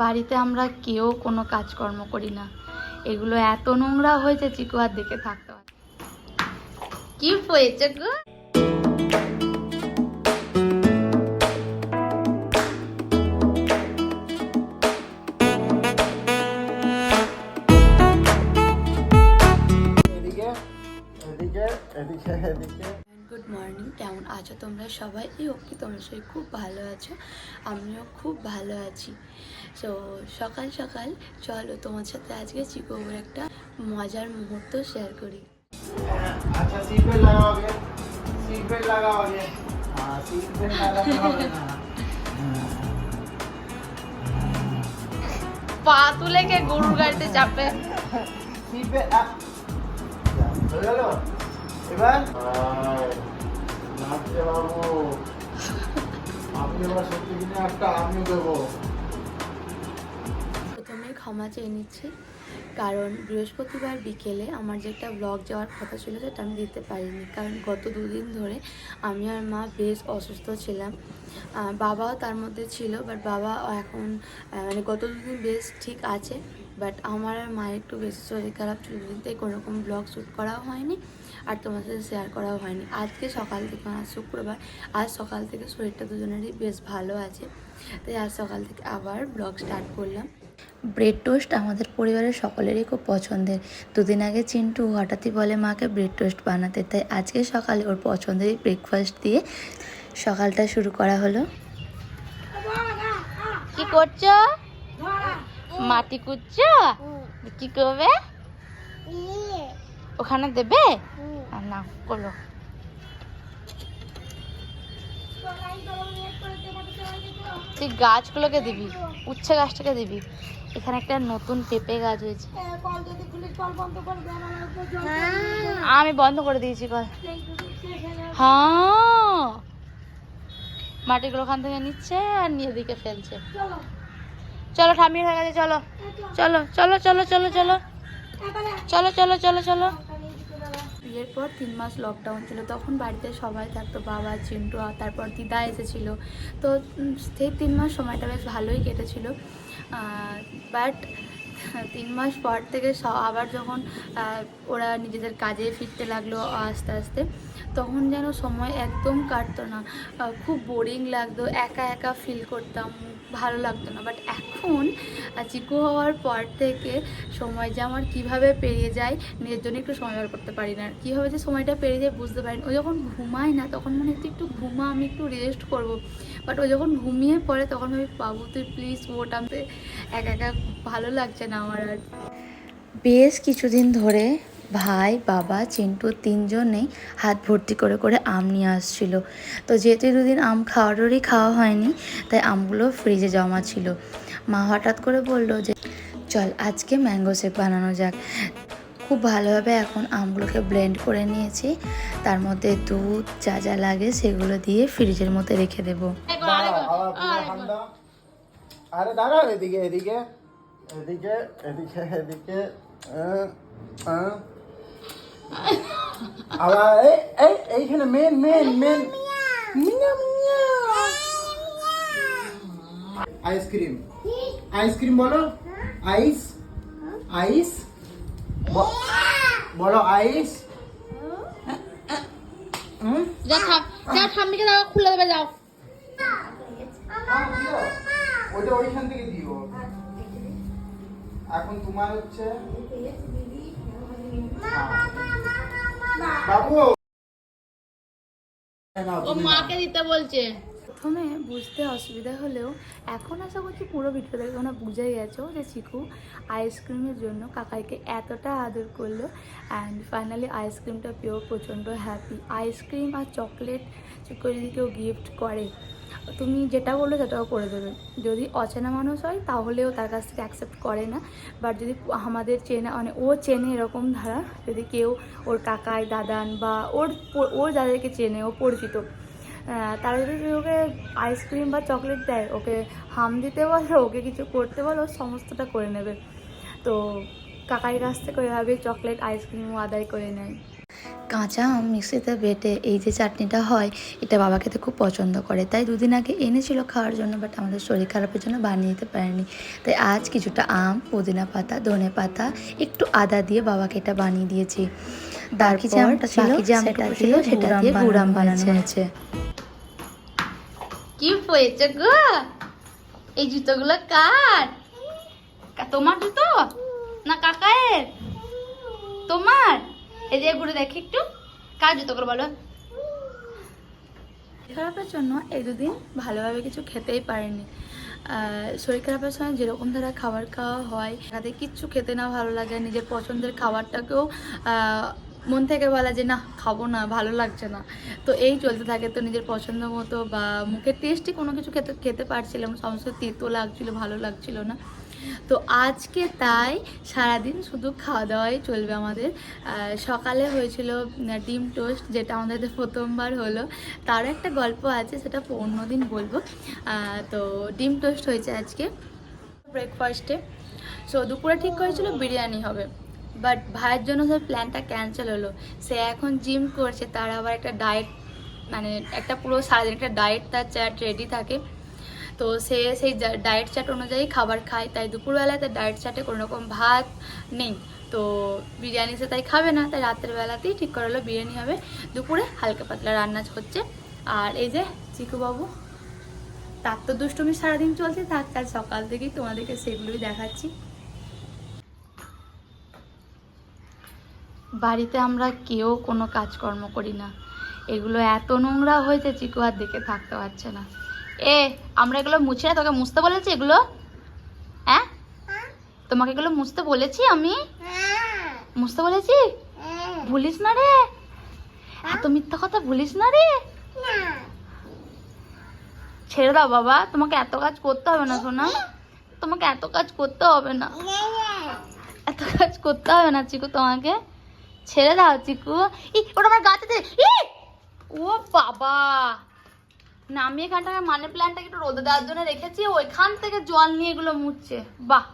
বাড়িতে আমরা কেউ কোনো কাজকর্ম করি না, এগুলো এত নোংরা হয়েছে চিকু আর দেখে থাকতে হয়। কি হয়েছে গো? গুড মর্নিং, কেমন আছো তোমরা সবাই? এই ওকে, তোমরা সবাই খুব ভালো আছো, আমিও খুব ভালো আছি। সো সকাল সকাল চলো তোমার সাথে আজকে চিকুর একটা মজার মুহূর্ত শেয়ার করি। আচ্ছা, সিট বেল্ট লাগাও আগে, সিট বেল্ট লাগাও আগে। হ্যাঁ, সিট বেল্ট লাগাতে হবে না। পা তুলে কে গরুর গাড়িতে চাপে? সিট বেল্ট হয়ে গেল। এবার নাচতে বাবু, আপনি এবার সত্যি কিনে একটা আমিও দেবো। প্রথমে ক্ষমা চেয়ে নিচ্ছি, কারণ বৃহস্পতিবার বিকেলে আমার যে একটা ব্লগ যাওয়ার কথা ছিল সেটা আমি দিতে পারিনি, কারণ গত দুদিন ধরে আমি আর মা বেশ অসুস্থ ছিলাম। বাবাও তার মধ্যে ছিল, বাট বাবা এখন মানে গত দুদিন বেশ ঠিক আছে, বাট আমার আর মায়ের একটু বেশি শরীর খারাপ ছিল দুদিন, তাই কোনোরকম ব্লগ শ্যুট করাও হয়নি আর তোমার সাথে শেয়ার করাও হয়নি। আজকে সকাল থেকে, আজ শুক্রবার, আজ সকাল থেকে শরীরটা দুজনেরই বেশ ভালো আছে, তাই আজ সকাল থেকে আবার ব্লগ স্টার্ট করলাম। ব্রেড টোস্ট আমাদের পরিবারের সকলেরই খুব পছন্দের। দুদিন আগে চিন্টু হঠাৎই বলে মাকে ব্রেড টোস্ট বানাতে, তাই আজকে সকালে ওর পছন্দের ব্রেকফাস্ট দিয়ে সকালটা শুরু করা হলো। কি করছো? মাটি কুচ্ছো? কি করবে? ওখানে দেবে না, করলো। তুই গাছগুলোকে দিবি, উচ্ছে গাছটাকে দিবি। এখানে একটা নতুন পেঁপে গাছ হয়েছে, আমি বন্ধ করে দিয়েছি কল। হ্যাঁ, মাটিগুলো ওখান থেকে নিচ্ছে আর নিয়ে দিকে ফেলছে। চলো, ঠামির হয়ে গেছে, চলো চলো চলো চলো চলো চলো চলো চলো চলো চলো। বিয়ের পর 3 মাস লকডাউন ছিল, তখন বাড়িতে সবাই থাকতো, বাবা, চিন্টু, আর তারপর দিদা এসেছিলো। তো সেই 3 মাস সময়টা বেশ ভালোই কেটেছিল। বাট 3 মাস পর থেকে আবার যখন ওরা নিজেদের কাজে ফিরতে লাগলো আস্তে আস্তে, তখন যেন সময় একদম কাটতো না, খুব বোরিং লাগতো, একা একা ফিল করতাম, ভালো লাগতো না। বাট এখন চিকু হওয়ার পর থেকে সময় যে আমার কীভাবে পেরিয়ে যায়, নিজের জন্য একটু সময় বার করতে পারি না, কীভাবে যে সময়টা পেরিয়ে যায় বুঝতে পারি না। ও যখন ঘুমায় না তখন মানে একটু ঘুমা, আমি একটু রেস্ট করব, বাট ও যখন ঘুমিয়ে পড়ে তখন আমি, বাবু তুই প্লিজ ওট, আমি একা একা ভালো লাগছে না আমার আর। বেশ কিছুদিন ধরে ভাই, বাবা, চিন্টু তিনজনেই হাত ভর্তি করে করে আম নিয়ে আসছিল। তো যেহেতু দুদিন আম খাওয়া হয়নি, তাই আমগুলো ফ্রিজে জমা ছিল। মা হঠাৎ করে বলল যে চল আজকে ম্যাঙ্গো শেক বানানো যাক। খুব ভালোভাবে এখন আমগুলোকে ব্লেন্ড করে নিয়েছি, তার মধ্যে দুধ যা যা লাগে সেগুলো দিয়ে ফ্রিজের মধ্যে রেখে দেবো। আরে দাঁড়া, এদিকে এদিকে এদিকে এদিকে এদিকে আবার এইখানে মেন মেন মেন আইসক্রিম, আইসক্রিম বলো, আইস আইস বলো, আইস। যাও ঠাম্মিকে দাও, খুলে দেবে, যাও। ওইটা ওইখান থেকে দিও। এখন তোমার হচ্ছে বাবু, ও মাকে দিতে বলছে। প্রথমে বুঝতে অসুবিধা হলেও এখন আশা করছি পুরো ভিডিও দেখে তোমরা বুঝে গেছো যে চিকু আইসক্রিমের জন্য কাকাইকে এতটা আদর করলো, অ্যান্ড ফাইনালি আইসক্রিমটা পেয়েও প্রচণ্ড হ্যাপি। আইসক্রিম আর চকলেট চিকু যদি কেউ গিফট করে, তুমি যেটা বললো সেটাও করে দেবে। যদি অচেনা মানুষ হয় তাহলেও তার কাছ থেকে অ্যাকসেপ্ট করে না, বাট যদি আমাদের চেনা, মানে ও চেনে এরকম ধারা, যদি কেউ ওর কাকাই, দাদান বা ওর যাদেরকে চেনে, ও পরিচিত, তারা যদি ওকে আইসক্রিম বা চকলেট দেয়, ওকে হাম দিতে বলো, ওকে কিছু করতে বলো, সমস্তটা করে নেবে। তো কাকার কাছ থেকে ওইভাবেই চকলেট আইসক্রিমও আদায় করে নেয়। কাঁচা আম মিক্সিতে বেটে এই যে চাটনিটা হয়, এটা বাবা খেতে খুব পছন্দ করে, তাই দুদিন আগে এনেছিল খাওয়ার জন্য, বাট আমাদের শরীর খারাপের জন্য বানিয়ে দিতে পারেনি। তাই আজ কিছুটা আম, পুদিনা পাতা, ধনে পাতা, একটু আদা দিয়ে বাবাকে এটা বানিয়ে দিয়েছি। বাকি যে আমটা ছিল সেটা দিয়ে গুড় বানানো হয়েছে। কি হয়েছে গো? এই জুতোগুলো কার? তোমার জুতো না কাকায়ের? তোমার? এই যে ঘুরে দেখি একটু, কার জুতো করে বলো। খারাপের জন্য এই দুদিন ভালোভাবে কিছু খেতেই পারেনি। শরীর খারাপের সময় যেরকম ধারা খাবার খাওয়া হয়, তাতে কিচ্ছু খেতে না ভালো লাগে, নিজের পছন্দের খাবারটাকেও মন থেকে বলা যে না খাবো না, ভালো লাগছে না, তো এই চলতে থাকে। তো নিজের পছন্দ মতো বা মুখের টেস্টি কোনো কিছু খেতে পারছিলাম, সমস্ত তিতো লাগছিল, ভালো লাগছিল না। তো আজকে তাই সারাদিন শুধু খাওয়া দাওয়াই চলবে আমাদের। সকালে হয়েছিল ডিম টোস্ট, যেটা আমাদের প্রথমবার হলো, তারও একটা গল্প আছে, সেটা অন্যদিন বলবো। তো ডিম টোস্ট হয়েছে আজকে ব্রেকফাস্টে। সো দুপুরে ঠিক করেছিল বিরিয়ানি হবে, বাট ভাইয়ের জন্য সব প্ল্যানটা ক্যান্সেল হলো। সে এখন জিম করছে, তার আবার একটা ডায়েট, মানে একটা পুরো সারাদিন একটা ডায়েট, তার চ্যাট রেডি থাকে। তো সে সেই ডায়েট চার্ট অনুযায়ী খাবার খায়, তাই দুপুরবেলায় তার ডায়েট চার্টে কোনো রকম ভাত নেই, তো বিরিয়ানি সে তাই খাবে না, তাই রাতের বেলাতেই ঠিক করা হলো বিরিয়ানি হবে। দুপুরে হালকা পাতলা রান্না হচ্ছে। আর এই যে চিকু বাবু, তার তো দুষ্টুমি সারাদিন চলছে, থাক কাল সকাল থেকেই তোমাদেরকে সেগুলোই দেখাচ্ছি। বাড়িতে আমরা কেউ কোনো কাজকর্ম করি না, এগুলো এত নোংরা হয়েছে চিকু আর দেখে থাকতে পারছে না। আমরা এগুলো মুছে না, তোকে মুছতে বলেছি এগুলো? হ্যাঁ, তোমাকে এগুলো মুছতে বলেছি আমি? মুছতে বলেছি? ভুলিস না রে, এত মিথ্যা কথা ভুলিস না রে। ছেড়ে দাও বাবা, তোমাকে এত কাজ করতে হবে না সোনা, তোমাকে এত কাজ করতে হবে না, এত কাজ করতে হবে না চিকু, তোমাকে ছেড়ে দাও চিকু। ওটা আমার গাছে, ও বাবা না, আমি এখানটাকে মানি প্ল্যান্টটাকে একটু রোদে দেওয়ার জন্য রেখেছি, ওইখান থেকে জল নিয়ে এগুলো মুছছে। বাহ।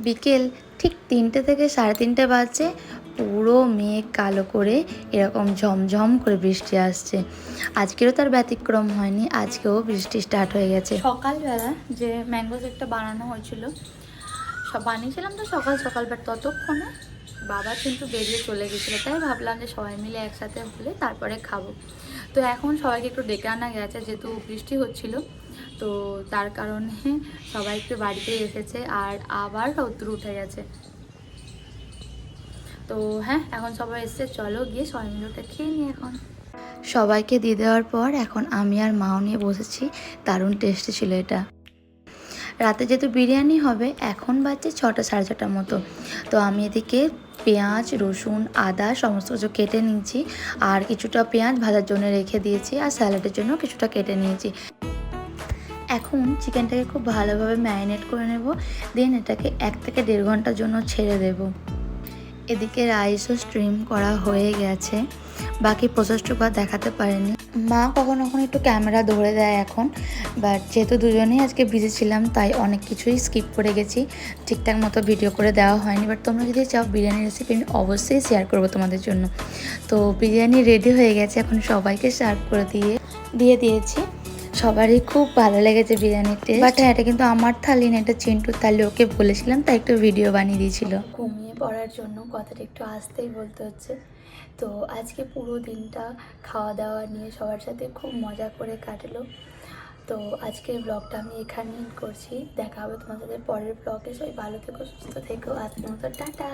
বিকেল ঠিক 3টে থেকে 3:30 বাজছে, পুরো মেঘ কালো করে এরকম ঝমঝম করে বৃষ্টি আসছে। আজকেরও তার ব্যতিক্রম হয়নি, আজকেও বৃষ্টি স্টার্ট হয়ে গেছে। সকালবেলা যে ম্যাঙ্গো কেকটা বানানো হয়েছিল, সব বানিয়েছিলাম তো সকাল সকাল, বাট ততক্ষণে বাবা কিন্তু বেরিয়ে চলে গেছিলো, তাই ভাবলাম যে সবাই মিলে একসাথে হলে তারপরে খাবো। তো এখন সবাইকে একটু ডেকে আনা গেছে, যেহেতু বৃষ্টি হচ্ছিল, তো তার কারণে সবাই একটু বাড়িতে এসেছে, আর আবার রৌদ্র উঠে গেছে। তো হ্যাঁ, এখন সবাই এসছে, চলো গিয়ে সবাই মিলে ওটা খেয়ে নিই। এখন সবাইকে দিয়ে দেওয়ার পর এখন আমি আর মাও নিয়ে বসেছি। দারুণ টেস্টি ছিল এটা। রাতে যেহেতু বিরিয়ানি হবে, এখন বাজছে 6টা 6:30 মতো। তো আমি এদিকে পেঁয়াজ, রসুন, আদা সমস্ত কিছু কেটে নিয়েছি, আর কিছুটা পেঁয়াজ ভাজার জন্য রেখে দিয়েছি, আর স্যালাডের জন্য কিছুটা কেটে নিয়েছি। এখন চিকেনটাকে খুব ভালোভাবে ম্যারিনেট করে নেব, দেন এটাকে 1 থেকে 1.5 ঘন্টার জন্য ছেড়ে দেব। এদিকে রাইসও স্ট্রিম করা হয়ে গেছে, বাকি প্রসেসটুকু আর দেখাতে পারেনি। মা কখনো কখনো একটু ক্যামেরা ধরে দেয় এখন, বাট যেহেতু দুজনেই আজকে বিজি ছিলাম, তাই অনেক কিছুই স্কিপ করে গেছি, ঠিকঠাক মতো ভিডিও করে দেওয়া হয়নি। বাট তোমরা যদি চাও বিরিয়ানির রেসিপি, আমি অবশ্যই শেয়ার করবো তোমাদের জন্য। তো বিরিয়ানি রেডি হয়ে গেছে, এখন সবাইকে সার্ভ করে দিয়ে দিয়েছি। সবারই খুব ভালো লেগেছে বিরিয়ানির টেস্ট। বাট হ্যাঁ, এটা কিন্তু আমার থালি না, এটা চিন্টুর থালি, ওকে বলেছিলাম তাই একটু ভিডিও বানিয়ে দিয়েছিল। ঘুমিয়ে পড়ার জন্য কথাটা একটু আসতেই বলতে হচ্ছে। তো আজকে পুরো দিনটা খাওয়া দাওয়া নিয়ে সবার সাথে খুব মজা করে কাটলো। তো আজকের ব্লগটা আমি এখানে করছি, দেখা হবে তোমাদের পরের ব্লগে। সবাই ভালো থেকো, সুস্থ থেকো, আজকের মতো টাটা।